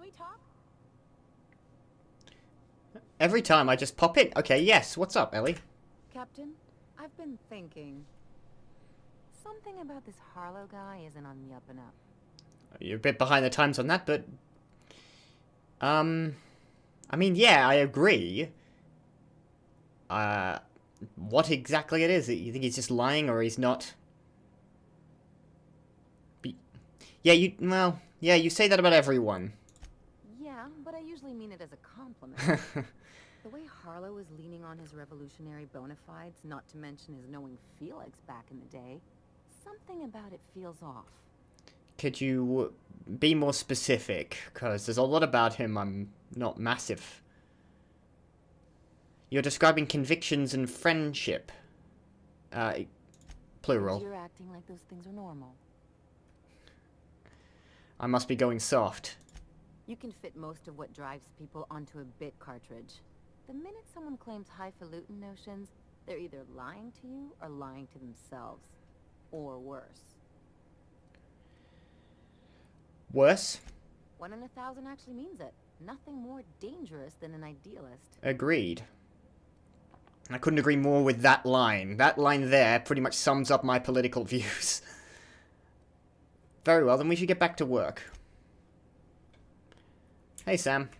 we talk? Every time I just pop in. Okay, yes. What's up, Ellie? Captain, I've been thinking. Something about this Harlow guy isn't on the up and up. You're a bit behind the times on that, but... I mean, yeah, I agree. What exactly it is? You think he's just lying or he's not? Yeah, you say that about everyone. Yeah, but I usually mean it as a compliment. The way Harlow is leaning on his revolutionary bona fides, not to mention his knowing Felix back in the day, something about it feels off. Could you be more specific? Because there's a lot about him I'm not massive. You're describing convictions and friendship. Plural. You're acting like those things are normal. I must be going soft. You can fit most of what drives people onto a bit cartridge. The minute someone claims highfalutin notions, they're either lying to you or lying to themselves. Or worse. Worse? 1 in 1,000 actually means it. Nothing more dangerous than an idealist. Agreed. I couldn't agree more with that line. That line there pretty much sums up my political views. Very well, then we should get back to work. Hey, Sam.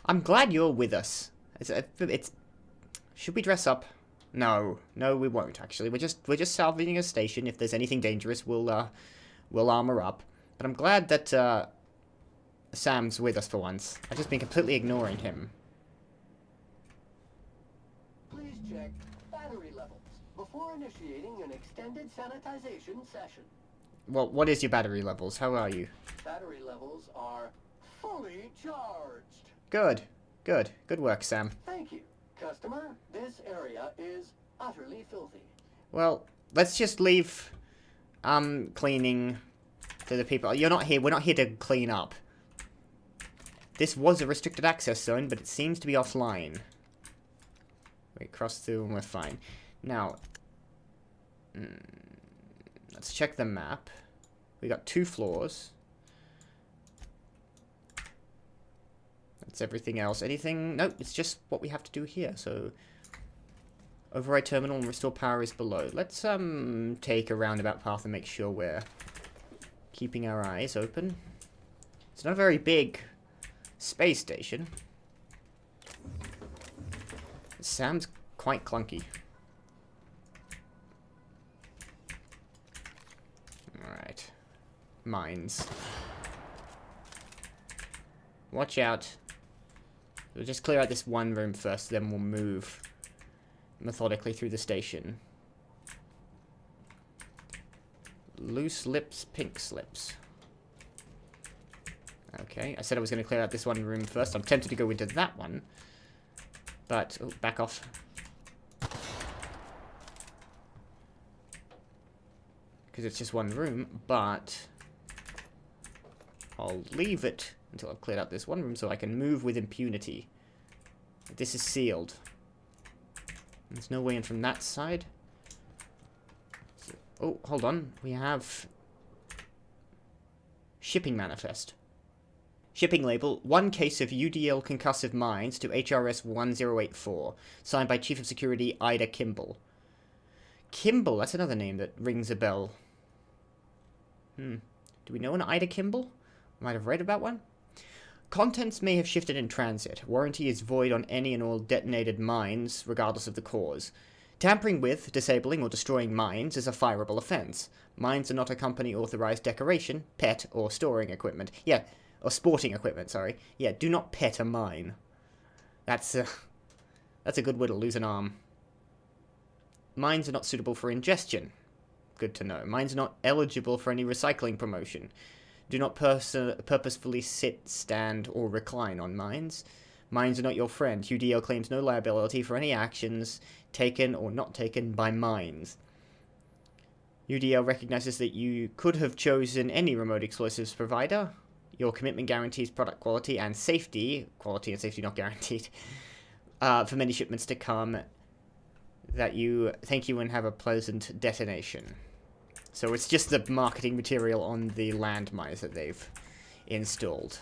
I'm glad you're with us. Should we dress up? No, we won't. Actually, we're just salvaging a station. If there's anything dangerous, we'll armor up. But I'm glad that Sam's with us for once. I've just been completely ignoring him. Please check battery levels before initiating an extended sanitization session. Well, what is your battery levels? How are you? Battery levels are fully charged. Good work, Sam. Thank you. Customer, this area is utterly filthy. Well, let's just leave cleaning to the people. You're not here. We're not here to clean up. This was a restricted access zone, but it seems to be offline. We cross through and we're fine. Now, let's check the map. We got 2 floors. That's everything else. Anything? Nope, it's just what we have to do here. So, override terminal and restore power is below. Let's take a roundabout path and make sure we're keeping our eyes open. It's not a very big space station. Sam's quite clunky. Alright. Mines. Watch out. We'll just clear out this one room first, then we'll move methodically through the station. Loose lips, pink slips. Okay, I said I was going to clear out this one room first. I'm tempted to go into that one. But, oh, back off. Because it's just one room, but I'll leave it until I've cleared out this one room so I can move with impunity. This is sealed. There's no way in from that side. So, oh, hold on. We have shipping manifest. Shipping label, 1 case of UDL concussive mines to HRS 1084. Signed by Chief of Security Ida Kimball. Kimball, that's another name that rings a bell. Do we know an Ida Kimball? Might have read about one. Contents may have shifted in transit. Warranty is void on any and all detonated mines, regardless of the cause. Tampering with, disabling, or destroying mines is a fireable offense. Mines are not a company-authorized decoration, pet, or storing equipment. Yeah, or sporting equipment, sorry. Yeah, do not pet a mine. That's a good way to lose an arm. Mines are not suitable for ingestion. Good to know. Mines are not eligible for any recycling promotion. Do not purposefully sit, stand, or recline on mines. Mines are not your friend. UDL claims no liability for any actions taken or not taken by mines. UDL recognizes that you could have chosen any remote explosives provider. Your commitment guarantees product quality and safety not guaranteed, for many shipments to come. Thank you and have a pleasant detonation. So it's just the marketing material on the landmines that they've installed.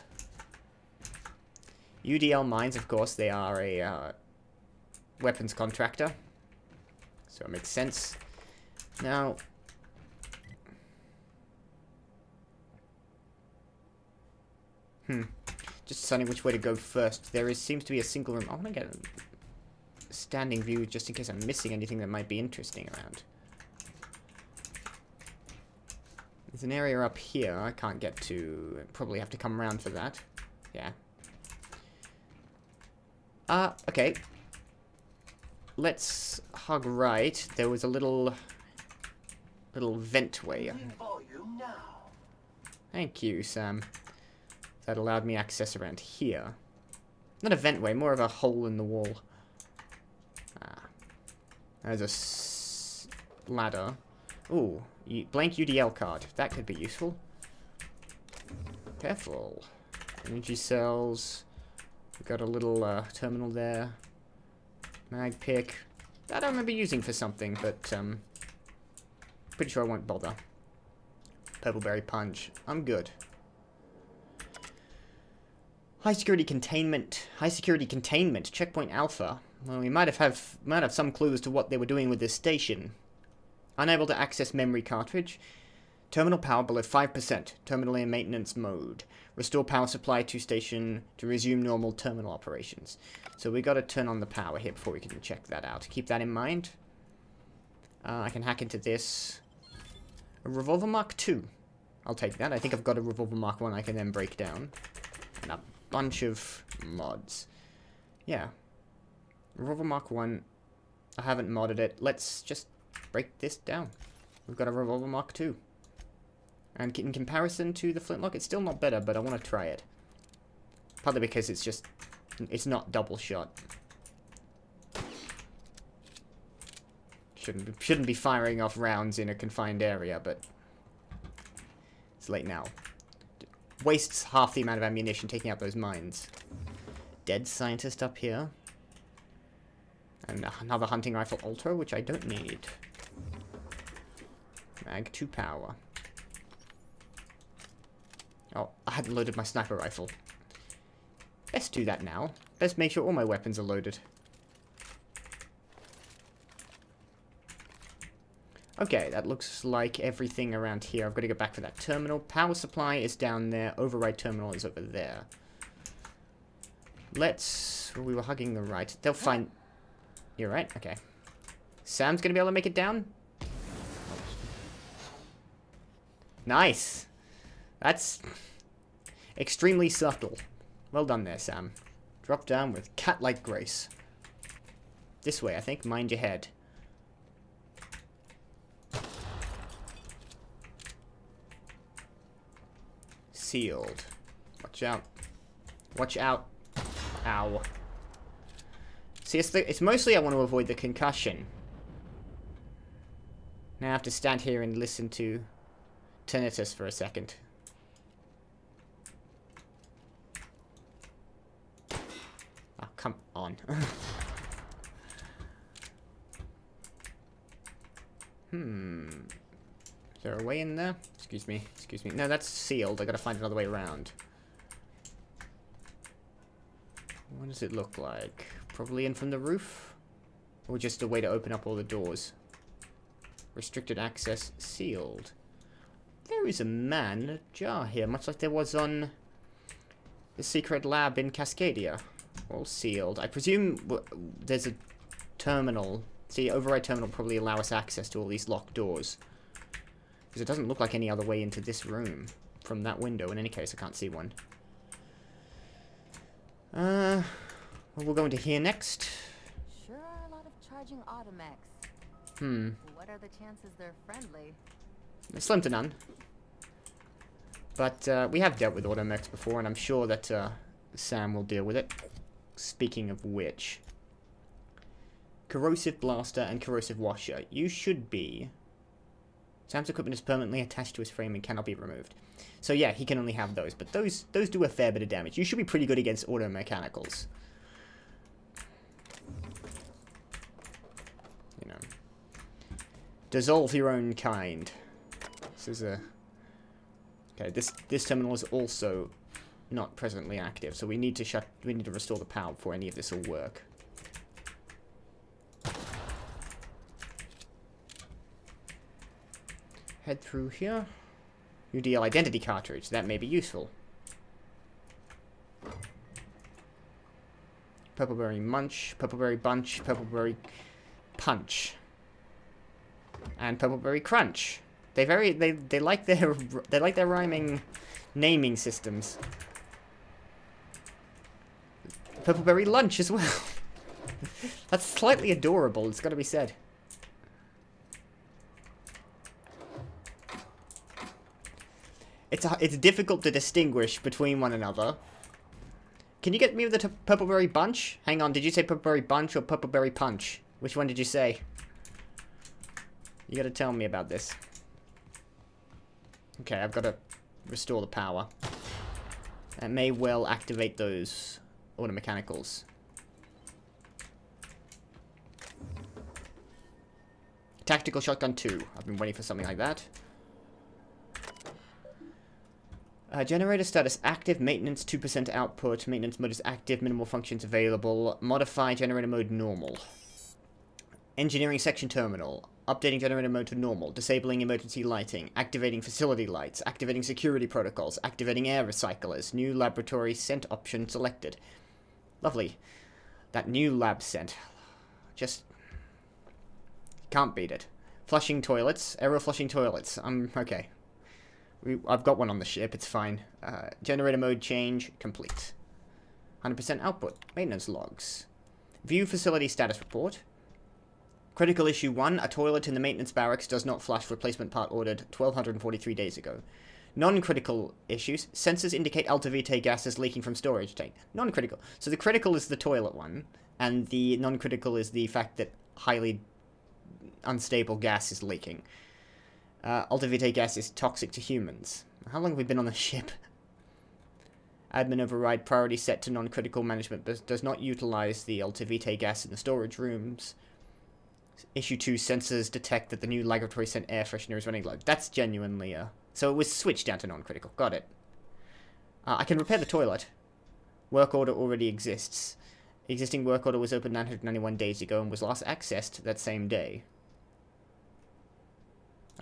UDL mines, of course, they are a weapons contractor. So it makes sense. Now... Just deciding which way to go first. Seems to be a single room. I want to get a standing view just in case I'm missing anything that might be interesting around. There's an area up here I can't get to. Probably have to come around for that. Yeah. Okay. Let's hug right. There was a little ventway. Volume now. Thank you, Sam. That allowed me access around here. Not a ventway, more of a hole in the wall. There's a ladder. Ooh, blank UDL card. That could be useful. Careful. Energy cells. We've got a little terminal there. Mag pick. That I remember using for something, but pretty sure I won't bother. Purple berry punch. I'm good. High security containment. High security containment. Checkpoint Alpha. Well, we might have some clue as to what they were doing with this station. Unable to access memory cartridge. Terminal power below 5%. Terminal in maintenance mode. Restore power supply to station to resume normal terminal operations. So we got to turn on the power here before we can check that out. Keep that in mind. I can hack into this. A revolver Mark II. I'll take that. I think I've got a revolver Mark I I can then break down. And a bunch of mods. Yeah. Revolver Mark I. I haven't modded it. Let's just break this down. We've got a revolver Mark II. And in comparison to the flintlock, it's still not better, but I want to try it. Partly because it's not double shot. Shouldn't be firing off rounds in a confined area, but it's late now. Wastes half the amount of ammunition taking out those mines. Dead scientist up here. And another hunting rifle ultra, which I don't need. Mag 2 power. Oh, I hadn't loaded my sniper rifle. Best do that now. Best make sure all my weapons are loaded. Okay, that looks like everything around here. I've got to go back for that terminal. Power supply is down there. Override terminal is over there. We were hugging the right. They'll find... You're right? Okay. Sam's going to be able to make it down? Nice! That's extremely subtle. Well done there, Sam. Drop down with cat-like grace. This way, I think. Mind your head. Sealed. Watch out. Watch out. Ow. See, it's mostly I want to avoid the concussion. Now I have to stand here and listen to tinnitus for a second. Oh, come on. Is there a way in there? Excuse me. Excuse me. No, that's sealed. I gotta find another way around. What does it look like? Probably in from the roof? Or just a way to open up all the doors? Restricted access. Sealed. There is a man in a jar here, much like there was on the secret lab in Cascadia. All sealed. I presume there's a terminal. See, override terminal probably allow us access to all these locked doors. Because it doesn't look like any other way into this room from that window. In any case, I can't see one. Well, we'll go into here next. Sure are a lot of charging automechs. What are the chances they're friendly? Slim to none. But we have dealt with automechs before, and I'm sure that Sam will deal with it. Speaking of which, corrosive blaster and corrosive washer. You should be... Sam's equipment is permanently attached to his frame and cannot be removed. So yeah, he can only have those, but those do a fair bit of damage. You should be pretty good against auto mechanicals. You know. Dissolve your own kind. This is a... Okay, this terminal is also not presently active, so we need to restore the power before any of this will work. Head through here. UDL identity cartridge, that may be useful. Purpleberry munch, purpleberry bunch, purpleberry punch, and purpleberry crunch. They like their rhyming naming systems. Purpleberry lunch as well. That's slightly adorable, it's got to be said. It's difficult to distinguish between one another. Can you get me with the purpleberry bunch? Hang on, did you say purpleberry bunch or purpleberry punch? Which one did you say? You gotta tell me about this. Okay, I've gotta restore the power. That may well activate those automechanicals. Tactical shotgun 2. I've been waiting for something like that. Generator status active, maintenance 2% output, maintenance mode is active, minimal functions available, modify generator mode normal. Engineering section terminal, updating generator mode to normal, disabling emergency lighting, activating facility lights, activating security protocols, activating air recyclers, new laboratory scent option selected. Lovely. That new lab scent. Just can't beat it. Flushing toilets, aero flushing toilets. Okay. I've got one on the ship, it's fine. Generator mode change, complete. 100% output, maintenance logs. View facility status report. Critical issue 1, a toilet in the maintenance barracks does not flush, replacement part ordered 1243 days ago. Non-critical issues, sensors indicate Alta-Vitae gases leaking from storage tank. Non-critical. So the critical is the toilet one, and the non-critical is the fact that highly unstable gas is leaking. Alta-Vitae gas is toxic to humans. How long have we been on the ship? Admin override priority set to non-critical management but does not utilize the Alta-Vitae gas in the storage rooms. Issue 2, sensors detect that the new laboratory scent air freshener is running low. That's genuinely so it was switched down to non-critical. Got it. I can repair the toilet. Work order already exists. Existing work order was opened 991 days ago and was last accessed that same day.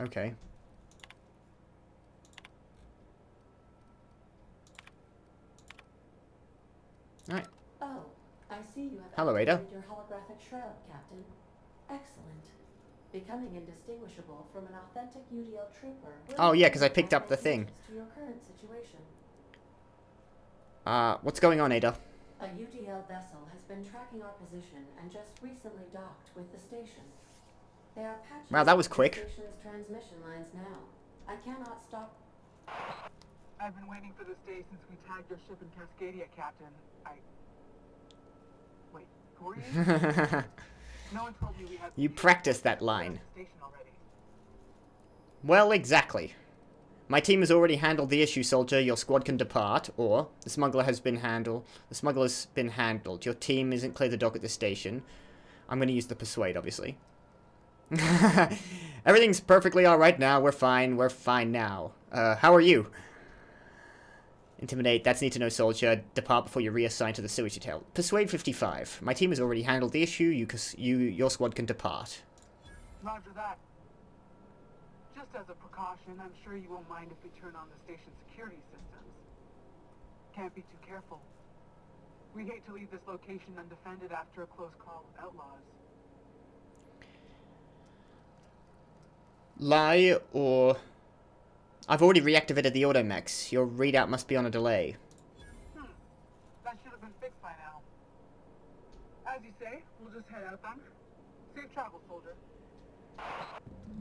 Okay. Alright. Oh, I see you have Hello, Ada. activated your holographic shroud, Captain. Excellent. Becoming indistinguishable from an authentic UDL trooper. Oh, yeah, because I picked up the thing. To your current situation. What's going on, Ada? A UDL vessel has been tracking our position and just recently docked with the station. They are patching Wow, that was the quick. station's transmission lines now. I cannot stop. I've been waiting for this day since we tagged your ship in Cascadia, Captain. Wait, who are you? No one told me we had. You practiced that line. Station already. Well, exactly. My team has already handled the issue, soldier. Your squad can depart, or the smuggler has been handled. The smuggler's been handled. Your team isn't clear the dock at this station. I'm going to use the persuade, obviously. Everything's perfectly alright now. We're fine. We're fine now. How are you? Intimidate. That's need to know, soldier. Depart before you're reassigned to the sewage detail. Persuade 55. My team has already handled the issue. Your squad can depart. Roger that. Just as a precaution, I'm sure you won't mind if we turn on the station's security systems. Can't be too careful. We'd hate to leave this location undefended after a close call with outlaws. Lie or... I've already reactivated the automechs. Your readout must be on a delay. That should have been fixed by now. As you say, we'll just head out then. Safe travel, soldier.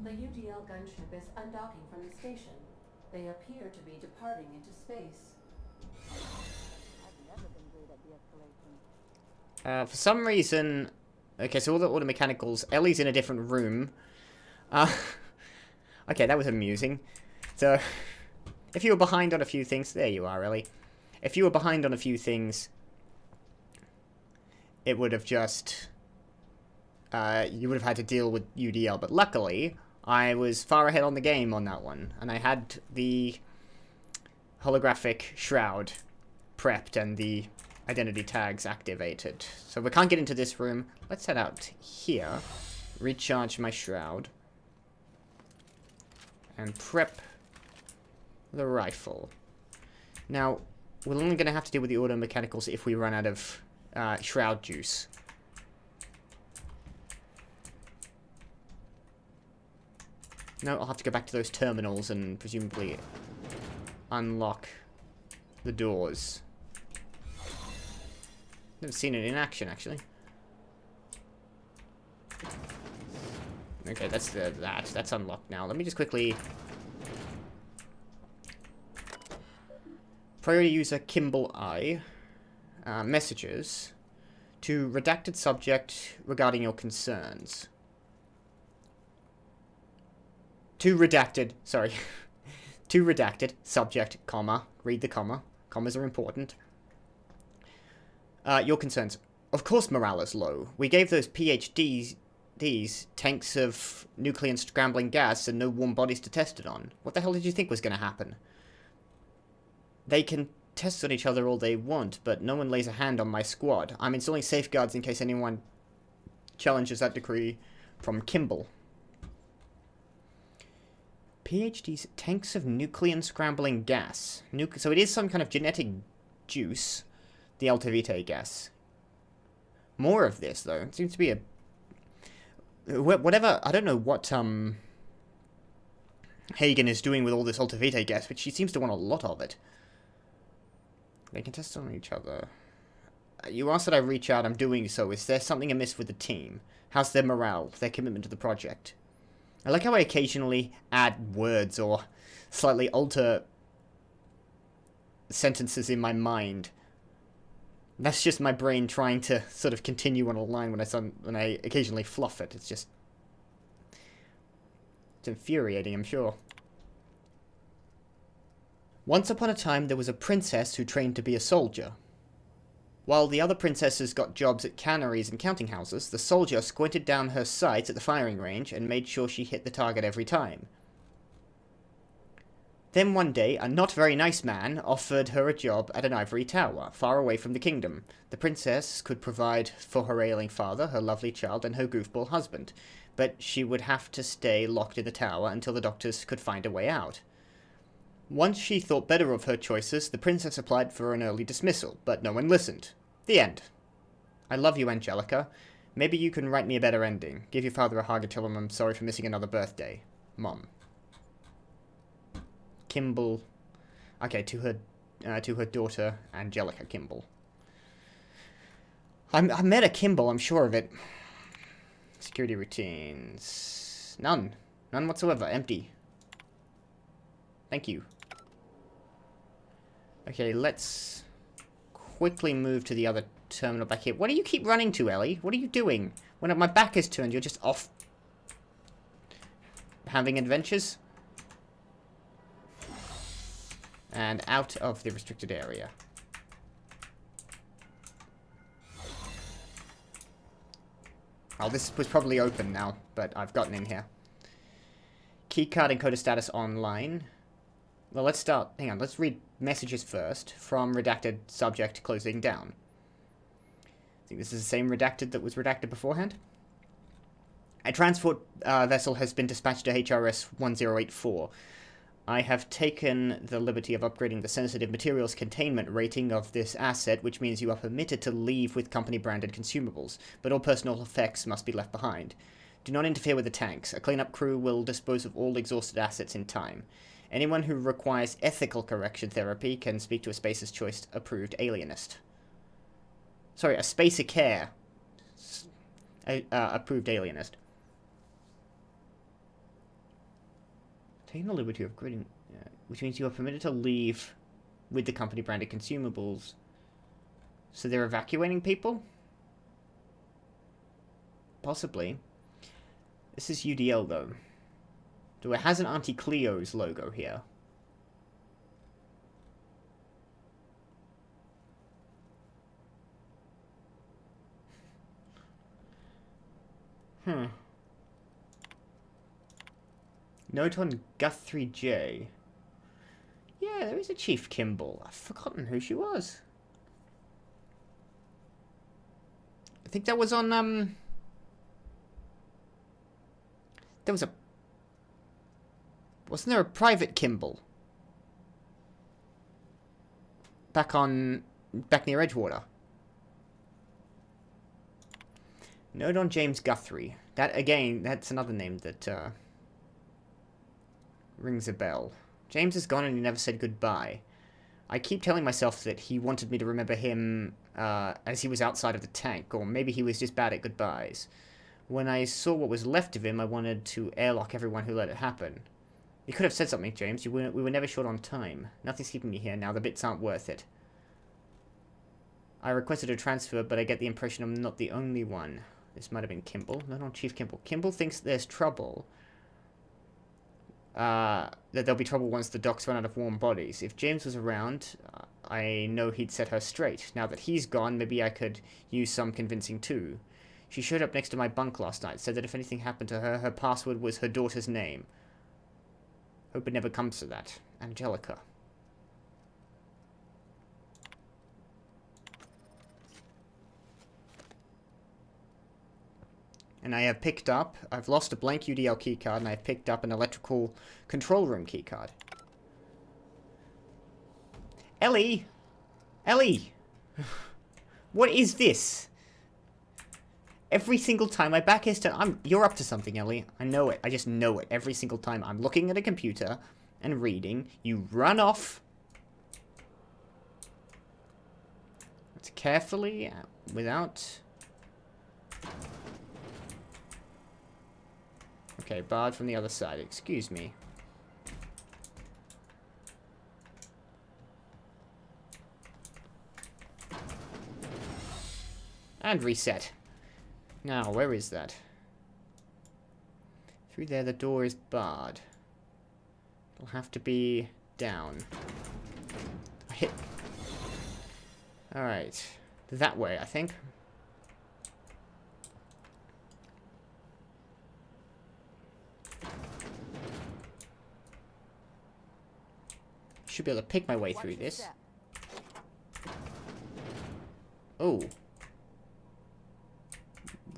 The UDL gunship is undocking from the station. They appear to be departing into space. I've never been great at de-escalation. For some reason... Okay, so all the automechanicals... Ellie's in a different room. Okay, that was amusing. So, if you were behind on a few things... There you are, Ellie. If you were behind on a few things... It would have just... you would have had to deal with UDL. But luckily, I was far ahead on the game on that one. And I had the holographic shroud prepped and the identity tags activated. So we can't get into this room. Let's head out here. Recharge my shroud. And prep the rifle. Now, we're only going to have to deal with the auto mechanicals if we run out of shroud juice. No, I'll have to go back to those terminals and presumably unlock the doors. Never seen it in action, actually. Okay, that's that's unlocked now. Let me just quickly... Priority user Kimball I. Messages. To redacted subject regarding your concerns. To redacted, sorry. To redacted subject, comma. Read the comma. Commas are important. Your concerns. Of course morale is low. We gave those PhDs tanks of nuclear scrambling gas and no warm bodies to test it on. What the hell did you think was going to happen? They can test on each other all they want, but no one lays a hand on my squad. I'm installing safeguards in case anyone challenges that decree from Kimball. PhD's tanks of nuclear scrambling gas. So it is some kind of genetic juice. The Alta-Vitae gas. More of this, though. It seems to be a... Whatever... I don't know what, Hagen is doing with all this Alta-Vitae gas, but she seems to want a lot of it. They can test on each other. You asked that I reach out. I'm doing so. Is there something amiss with the team? How's their morale? Their commitment to the project? I like how I occasionally add words or slightly alter sentences in my mind. That's just my brain trying to sort of continue on a line when I occasionally fluff it. It's just... It's infuriating, I'm sure. Once upon a time, there was a princess who trained to be a soldier. While the other princesses got jobs at canneries and counting houses, the soldier squinted down her sights at the firing range and made sure she hit the target every time. Then one day, a not very nice man offered her a job at an ivory tower, far away from the kingdom. The princess could provide for her ailing father, her lovely child, and her goofball husband, but she would have to stay locked in the tower until the doctors could find a way out. Once she thought better of her choices, the princess applied for an early dismissal, but no one listened. The end. I love you, Angelica. Maybe you can write me a better ending. Give your father a hug and tell him I'm sorry for missing another birthday. Mom. Kimball. Okay, to her daughter, Angelica Kimball. I met a Kimball, I'm sure of it. Security routines. None. None whatsoever. Empty. Thank you. Okay, let's quickly move to the other terminal back here. What do you keep running to, Ellie? What are you doing? When my back is turned, you're just off having adventures? And out of the restricted area. Oh, this was probably open now, but I've gotten in here. Keycard encoder status online. Well, let's start. Hang on, let's read messages first. From redacted subject closing down. I think this is the same redacted that was redacted beforehand. A transport vessel has been dispatched to HRS 1084. I have taken the liberty of upgrading the sensitive materials containment rating of this asset, which means you are permitted to leave with company-branded consumables, but all personal effects must be left behind. Do not interfere with the tanks. A cleanup crew will dispose of all exhausted assets in time. Anyone who requires ethical correction therapy can speak to a Spacer's Choice approved alienist. Sorry, a Spacer Care approved alienist. Taking the liberty of upgrading, which means you are permitted to leave with the company-branded consumables. So they're evacuating people? Possibly. This is UDL, though. So it has an Auntie Cleo's logo here. Note on Guthrie J. Yeah, there is a Chief Kimball. I've forgotten who she was. I think that was on, there was a... Wasn't there a private Kimball? Back near Edgewater. Note on James Guthrie. That, again, that's another name that, rings a bell. James is gone and he never said goodbye. I keep telling myself that he wanted me to remember him, as he was outside of the tank, or maybe he was just bad at goodbyes. When I saw what was left of him, I wanted to airlock everyone who let it happen. You could have said something, James. We were never short on time. Nothing's keeping me here now. The bits aren't worth it. I requested a transfer, but I get the impression I'm not the only one. This might have been Kimball. No, not Chief Kimball. Kimball thinks there's trouble. That there'll be trouble once the docks run out of warm bodies. If James was around, I know he'd set her straight. Now that he's gone, maybe I could use some convincing too. She showed up next to my bunk last night, said that if anything happened to her, her password was her daughter's name. Hope it never comes to that. Angelica. And I have picked up, I've lost a blank UDL keycard, and I've picked up an electrical control room keycard. Ellie! Ellie! What is this? Every single time my back is turned, you're up to something, Ellie. I know it. I just know it. Every single time I'm looking at a computer and reading, you run off. Let's carefully, without... Okay, barred from the other side. Excuse me. And reset. Now, where is that? Through there, the door is barred. It'll have to be down. I hit. Alright. That way, I think. Should be able to pick my way through this. Oh.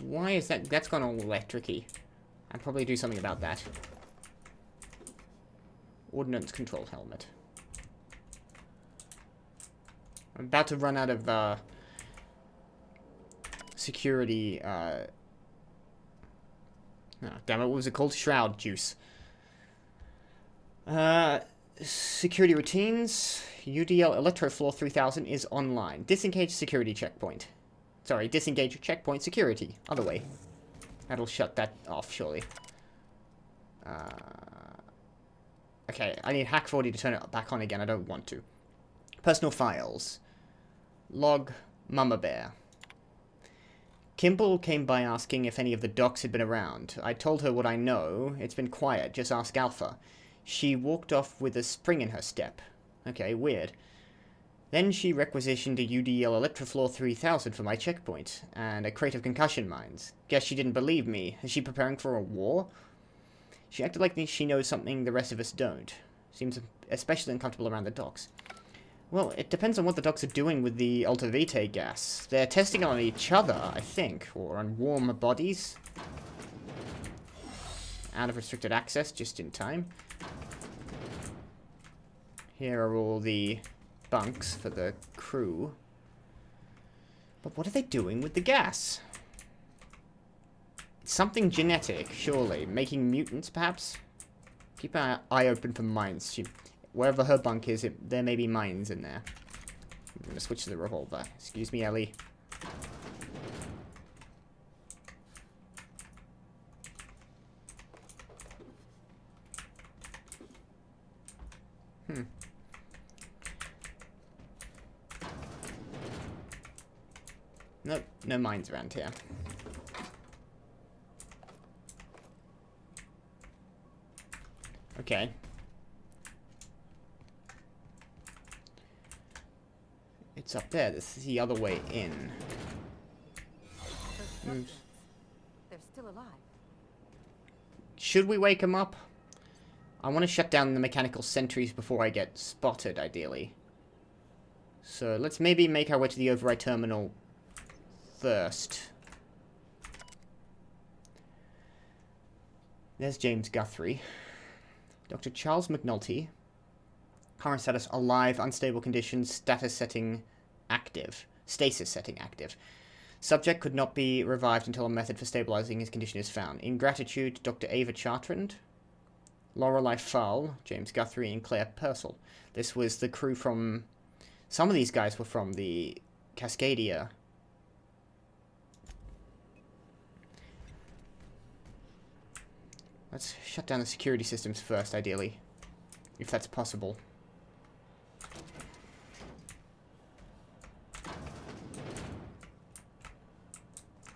Why is that? That's gone all electric-y. I'll probably do something about that. Ordnance control helmet. I'm about to run out of, security, oh, damn it, what was it called? Shroud juice. Security routines. UDL Electrofloor 3000 is online. Disengage security checkpoint. Sorry, disengage checkpoint security. Other way. That'll shut that off, surely. Okay, I need Hack 40 to turn it back on again. I don't want to. Personal files. Log Mama Bear. Kimball came by asking if any of the docs had been around. I told her what I know. It's been quiet. Just ask Alpha. She walked off with a spring in her step. Okay, weird. Then she requisitioned a UDL Electrofloor 3000 for my checkpoint, and a crate of concussion mines. Guess she didn't believe me. Is she preparing for a war? She acted like she knows something the rest of us don't. Seems especially uncomfortable around the docks. Well, it depends on what the docks are doing with the Alta-Vitae gas. They're testing it on each other, I think, or on warm bodies. Out of restricted access, just in time. Here are all the bunks for the crew. But what are they doing with the gas? Something genetic, surely. Making mutants, perhaps? Keep an eye open for mines. Wherever her bunk is, there may be mines in there. I'm going to switch to the revolver. Excuse me, Ellie. Nope, no mines around here. Okay. It's up there. This is the other way in. They're still alive. Should we wake them up? I want to shut down the mechanical sentries before I get spotted, ideally. So let's maybe make our way to the override terminal first. There's James Guthrie. Dr. Charles McNulty. Current status alive, unstable conditions, status setting active. Stasis setting active. Subject could not be revived until a method for stabilizing his condition is found. In gratitude, Dr. Ava Chartrand, Lorelei Fowle, James Guthrie, and Claire Purcell. This was the crew from... Some of these guys were from the Cascadia. Let's shut down the security systems first, ideally. If that's possible.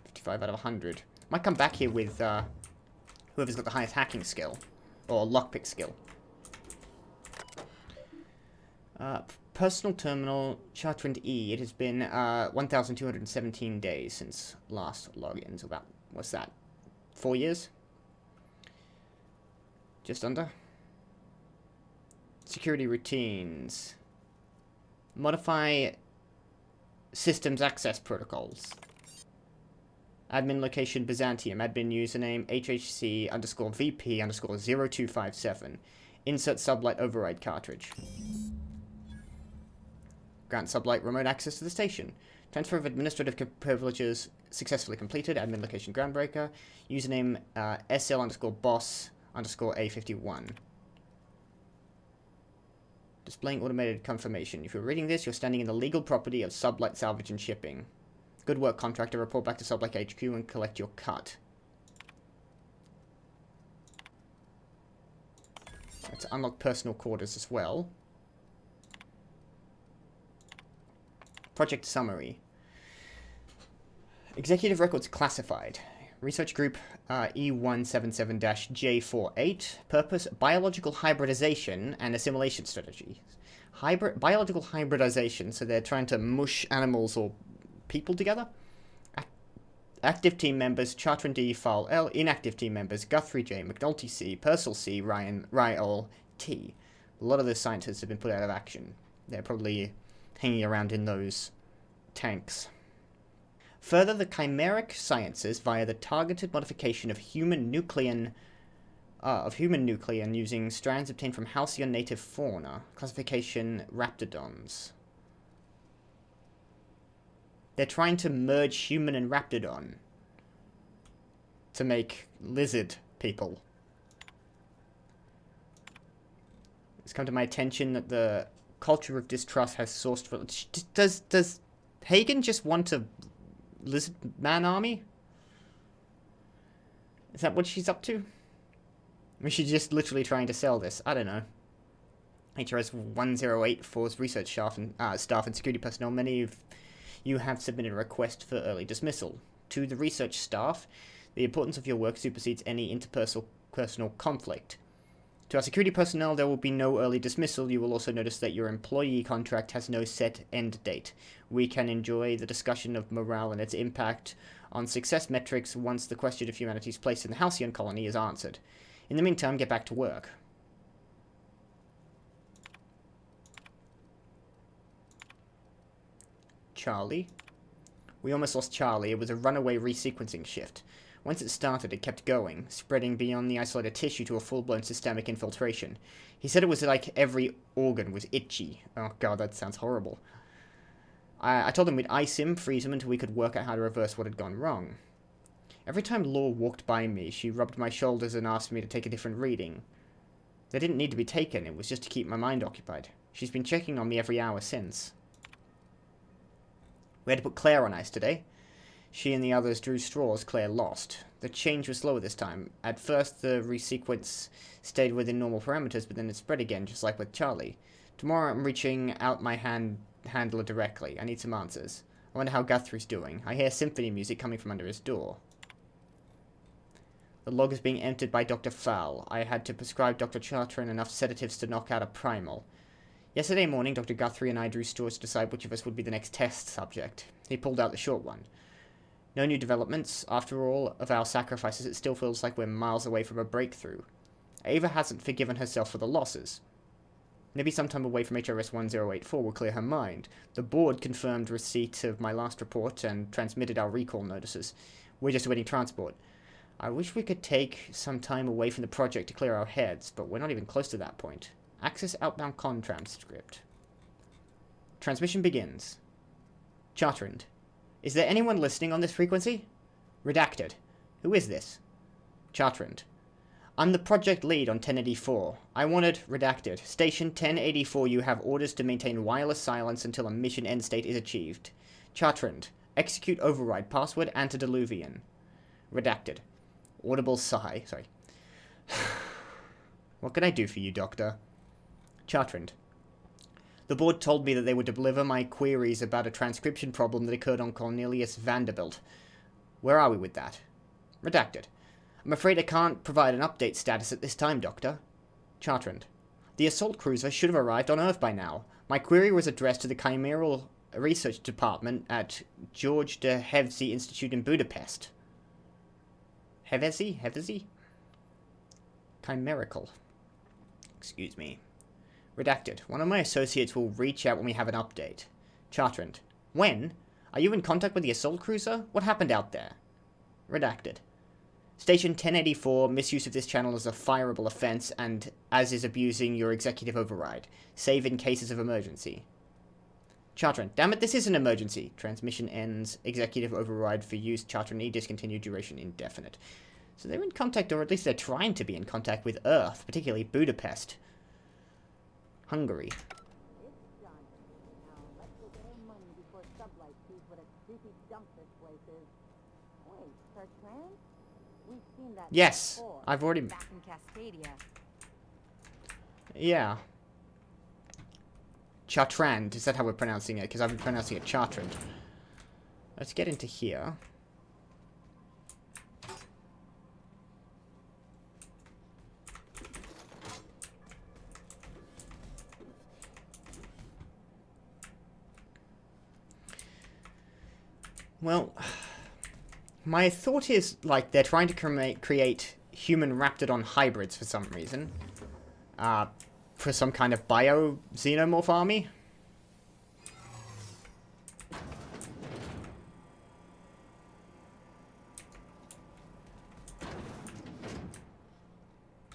55 out of 100. Might come back here with whoever's got the highest hacking skill. Or lockpick skill. Personal terminal, Chartrand E. It has been 1,217 days since last logins. About, what's that? 4 years? Just under. Security routines. Modify systems access protocols. Admin location Byzantium. Admin username HHC_VP_0257. Insert Sublight override cartridge. Grant Sublight remote access to the station. Transfer of administrative privileges successfully completed. Admin location Groundbreaker. Username SL_boss_A51. Displaying automated confirmation. If you're reading this, you're standing in the legal property of Sublight Salvage and Shipping. Good work, contractor. Report back to Sublight HQ and collect your cut. Let's unlock personal quarters as well. Project summary. Executive records classified. Research group E177-J48. Purpose, biological hybridization and assimilation strategies. Biological hybridization, so they're trying to mush animals or people together. Active team members, Chartrand D, Fowle L. Inactive team members, Guthrie J, McNulty C, Purcell C, Ryle T. A lot of the scientists have been put out of action. They're probably hanging around in those tanks. Further, the chimeric sciences via the targeted modification of human nucleon using strands obtained from Halcyon native fauna. Classification Raptidons. They're trying to merge human and Raptidon to make lizard people. It's come to my attention that the culture of distrust has sourced for... Does Hagen just want a lizard man army? Is that what she's up to? Or is she just literally trying to sell this? I don't know. HRS 1084's research staff and security personnel, many of you have submitted a request for early dismissal. To the research staff, the importance of your work supersedes any interpersonal conflict. To our security personnel, there will be no early dismissal. You will also notice that your employee contract has no set end date. We can enjoy the discussion of morale and its impact on success metrics once the question of humanity's place in the Halcyon colony is answered. In the meantime, get back to work. Charlie. We almost lost Charlie. It was a runaway resequencing shift. Once it started, it kept going, spreading beyond the isolated tissue to a full-blown systemic infiltration. He said it was like every organ was itchy. Oh god, that sounds horrible. I told him we'd ice him, freeze him, until we could work out how to reverse what had gone wrong. Every time Law walked by me, she rubbed my shoulders and asked me to take a different reading. They didn't need to be taken, it was just to keep my mind occupied. She's been checking on me every hour since. We had to put Claire on ice today. She and the others drew straws. Claire lost. The change was slower this time. At first, the resequence stayed within normal parameters, but then it spread again, just like with Charlie. Tomorrow, I'm reaching out my handler directly. I need some answers. I wonder how Guthrie's doing. I hear symphony music coming from under his door. The log is being entered by Dr. Fowle. I had to prescribe Dr. Chartrand enough sedatives to knock out a primal. Yesterday morning, Dr. Guthrie and I drew straws to decide which of us would be the next test subject. He pulled out the short one. No new developments. After all of our sacrifices, it still feels like we're miles away from a breakthrough. Ava hasn't forgiven herself for the losses. Maybe sometime away from HRS 1084 will clear her mind. The board confirmed receipt of my last report and transmitted our recall notices. We're just awaiting transport. I wish we could take some time away from the project to clear our heads, but we're not even close to that point. Access outbound con transcript. Transmission begins. Chartrand. Is there anyone listening on this frequency? Redacted. Who is this? Chartrand. I'm the project lead on 1084. I wanted redacted. Station 1084, you have orders to maintain wireless silence until a mission end state is achieved. Chartrand. Execute override. Password antediluvian. Redacted. Audible sigh. Sorry. What can I do for you, Doctor? Chartrand. The board told me that they would deliver my queries about a transcription problem that occurred on Cornelius Vanderbilt. Where are we with that? Redacted. I'm afraid I can't provide an update status at this time, Doctor. Chartrand. The assault cruiser should have arrived on Earth by now. My query was addressed to the Chimeral Research Department at George de Hevesy Institute in Budapest. Hevesy? Hevesy? Chimerical. Excuse me. Redacted. One of my associates will reach out when we have an update. Chartrand. When? Are you in contact with the assault cruiser? What happened out there? Redacted. Station 1084, misuse of this channel is a fireable offense, and as is abusing your executive override. Save in cases of emergency. Chartrand. Damn it, this is an emergency. Transmission ends. Executive override for use. Chartrand E discontinued. Duration indefinite. So they're in contact, or at least they're trying to be in contact with Earth, particularly Budapest. Hungary. It's done. Now let's go get our money before Sublight sees what a creepy dump this place is. Wait, Chartrand? We've seen that Yes, before. I've already... Back in Cascadia. Yeah. Chartrand, is that how we're pronouncing it? Because I've been pronouncing it Chartrand. Let's get into here. Well, my thought is, like, they're trying to create human raptidon hybrids for some reason. For some kind of bio-xenomorph army.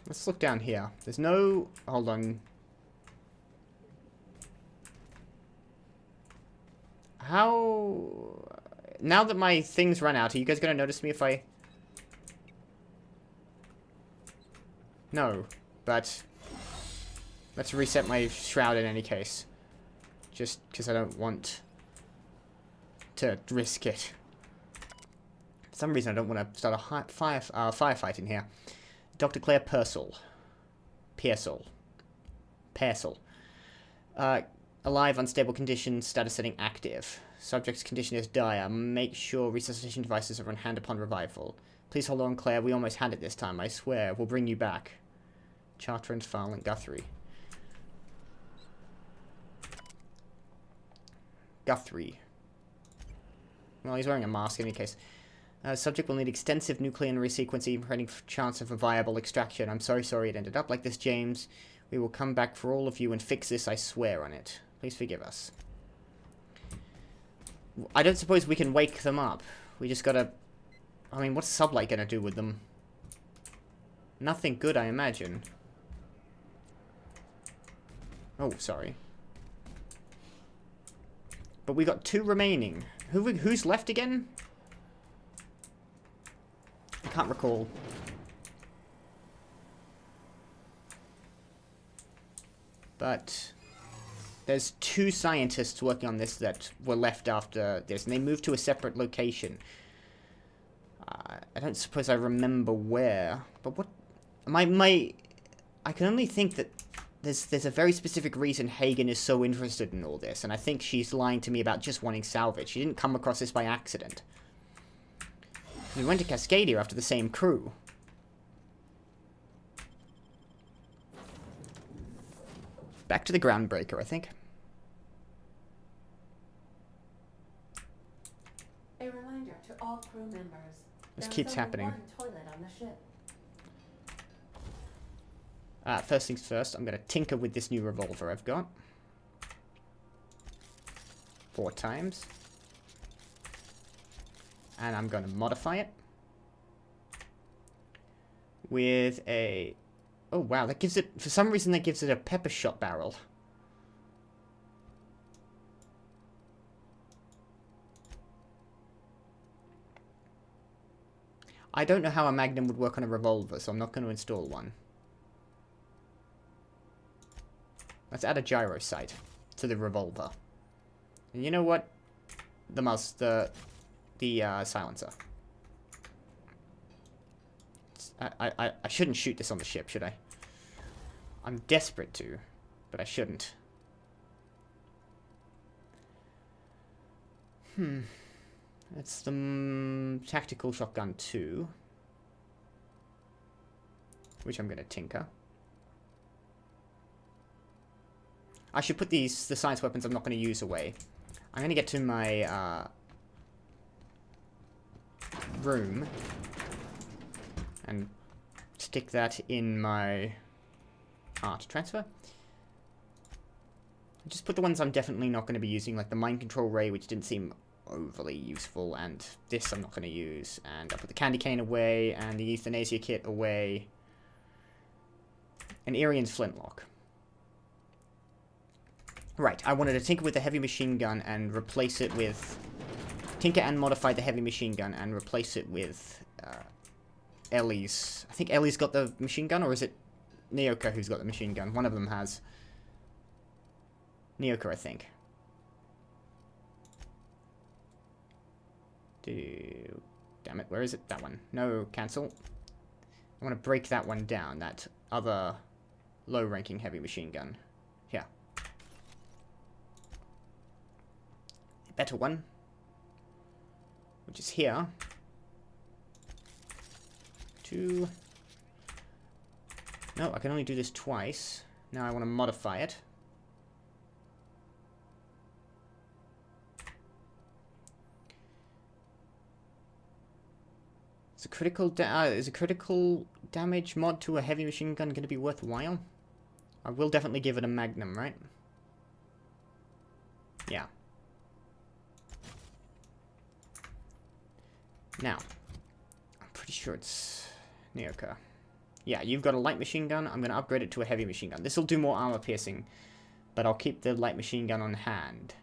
Let's look down here. There's no... Hold on. How... Now that my things run out, are you guys going to notice me if I... No, but... Let's reset my shroud in any case. Just because I don't want to risk it. For some reason I don't want to start a firefight in here. Dr. Claire Purcell. Pearsall. Alive, unstable condition, status setting active. Subject's condition is dire. Make sure resuscitation devices are on hand upon revival. Please hold on, Claire. We almost had it this time. I swear. We'll bring you back. Chartrand, File, and Guthrie. Guthrie. Well, he's wearing a mask in any case. Subject will need extensive nuclear resequencing, preventing chance of a viable extraction. I'm sorry it ended up like this, James. We will come back for all of you and fix this, I swear on it. Please forgive us. I don't suppose we can wake them up. We just gotta... I mean, what's Sublight gonna do with them? Nothing good, I imagine. Oh, sorry. But we got 2 remaining. Who's left again? I can't recall. But there's 2 scientists working on this that were left after this, and they moved to a separate location. I don't suppose I remember where, but what? I can only think that there's a very specific reason Hagen is so interested in all this, and I think she's lying to me about just wanting salvage. She didn't come across this by accident. We went to Cascadia after the same crew. Back to the groundbreaker, I think. A reminder to all crew members. This there keeps is only happening. one toilet on the ship. First things first, I'm going to tinker with this new revolver I've got. 4 times. And I'm going to modify it. with a... Oh, wow, that gives it... For some reason, that gives it a pepper shot barrel. I don't know how a Magnum would work on a revolver, so I'm not going to install one. Let's add a gyro sight to the revolver. And you know what? The silencer. I shouldn't shoot this on the ship, should I? I'm desperate to, but I shouldn't. That's the tactical shotgun 2, which I'm going to tinker. I should put the science weapons I'm not going to use away. I'm going to get to my room and stick that in my art transfer. Just put the ones I'm definitely not going to be using, like the mind control ray, which didn't seem overly useful, and this I'm not going to use. And I'll put the candy cane away, and the euthanasia kit away. And Arian's flintlock. Right, I wanted to tinker with the heavy machine gun and replace it with... Tinker and modify the heavy machine gun and replace it with Ellie's. I think Ellie's got the machine gun, or is it Nyoka who's got the machine gun? One of them has. Nyoka, I think. Damn it, where is it? That one. No, cancel. I want to break that one down, that other low-ranking heavy machine gun. Here. A better one. Which is here. 2. No, I can only do this twice. Now I want to modify it. Is a critical damage mod to a heavy machine gun going to be worthwhile? I will definitely give it a magnum, right? Yeah. Now, I'm pretty sure it's Nyoka. Yeah, you've got a light machine gun. I'm going to upgrade it to a heavy machine gun. This will do more armor piercing, but I'll keep the light machine gun on hand.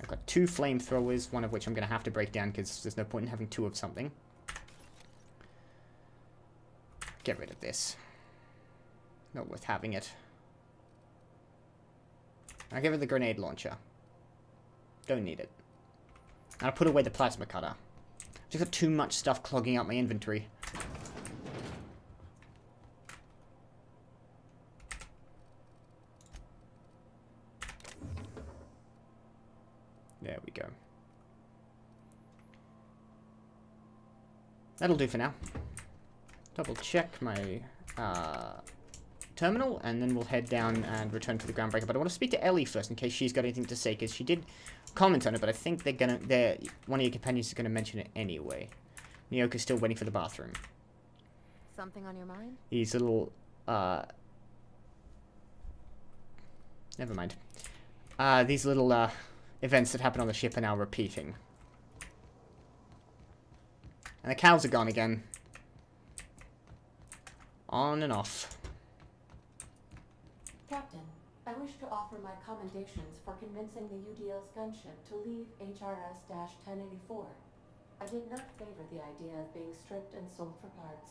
I've got 2 flamethrowers, one of which I'm going to have to break down because there's no point in having 2 of something. Get rid of this. Not worth having it. I'll get rid of the grenade launcher. Don't need it. And I'll put away the plasma cutter. I've just got too much stuff clogging up my inventory. There we go. That'll do for now. Double check my terminal, and then we'll head down and return to the groundbreaker. But I want to speak to Ellie first, in case she's got anything to say, because she did comment on it, but I think one of your companions is gonna mention it anyway. Nyoka's still waiting for the bathroom. Something on your mind? These little never mind. These little events that happen on the ship are now repeating. And the cows are gone again. On and off. Captain, I wish to offer my commendations for convincing the UDL's gunship to leave HRS-1084. I did not favor the idea of being stripped and sold for parts.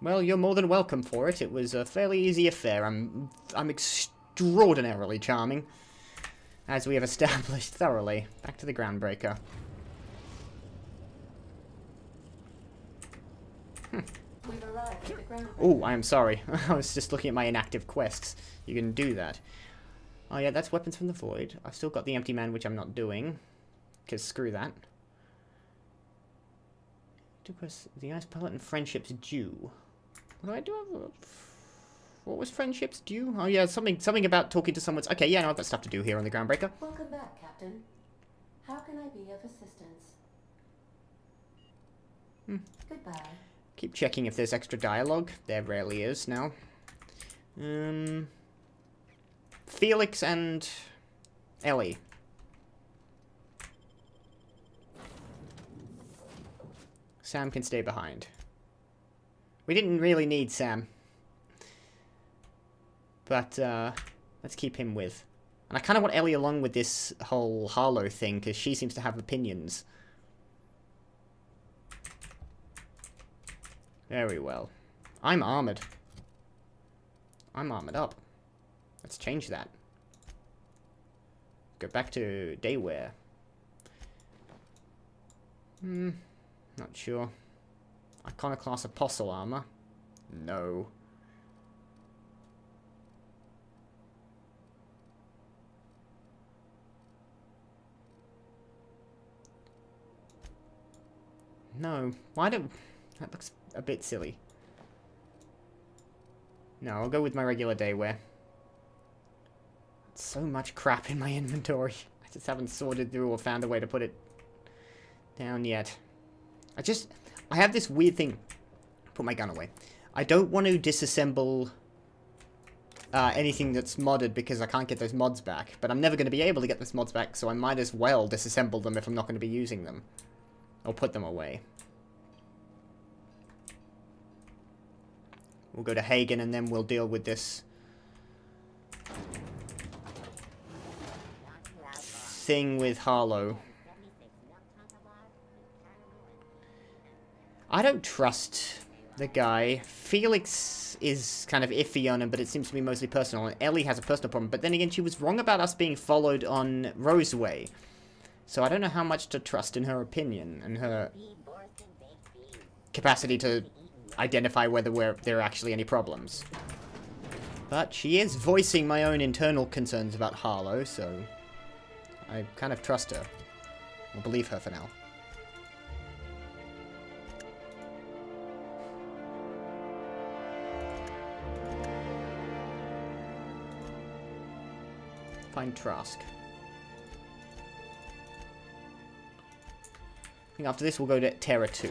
Well, you're more than welcome for it. It was a fairly easy affair. I'm extraordinarily charming, as we have established thoroughly. Back to the groundbreaker. We've arrived at the groundbreaker. Oh, I am sorry. I was just looking at my inactive quests. You can do that. Oh yeah, that's Weapons from the Void. I've still got the Empty Man, which I'm not doing, because screw that. The Ice Pilot and Friendship's due. What do I do? What was Friendship's due? Oh yeah, something about talking to someone's... Okay, yeah, no, I've got stuff to do here on the groundbreaker. Welcome back, Captain. How can I be of assistance? Goodbye. Keep checking if there's extra dialogue. There rarely is now. Felix and Ellie. Sam can stay behind. We didn't really need Sam. But, let's keep him with. And I kind of want Ellie along with this whole Harlow thing, because she seems to have opinions. Very well. I'm armored. I'm armored up. Let's change that. Go back to daywear. Not sure. Iconoclast Apostle armor? No. No. Why do... That looks a bit silly. No, I'll go with my regular daywear. So much crap in my inventory. I just haven't sorted through or found a way to put it down yet. I have this weird thing. Put my gun away. I don't want to disassemble anything that's modded because I can't get those mods back. But I'm never going to be able to get those mods back, so I might as well disassemble them if I'm not going to be using them. Or put them away. We'll go to Hagen and then we'll deal with this thing with Harlow. I don't trust the guy. Felix is kind of iffy on him, but it seems to be mostly personal. And Ellie has a personal problem. But then again, she was wrong about us being followed on Roseway. So I don't know how much to trust in her opinion and her capacity to identify whether there are actually any problems. But she is voicing my own internal concerns about Harlow, so I kind of trust her. I'll believe her for now. Find Trask. I think after this we'll go to Terra 2.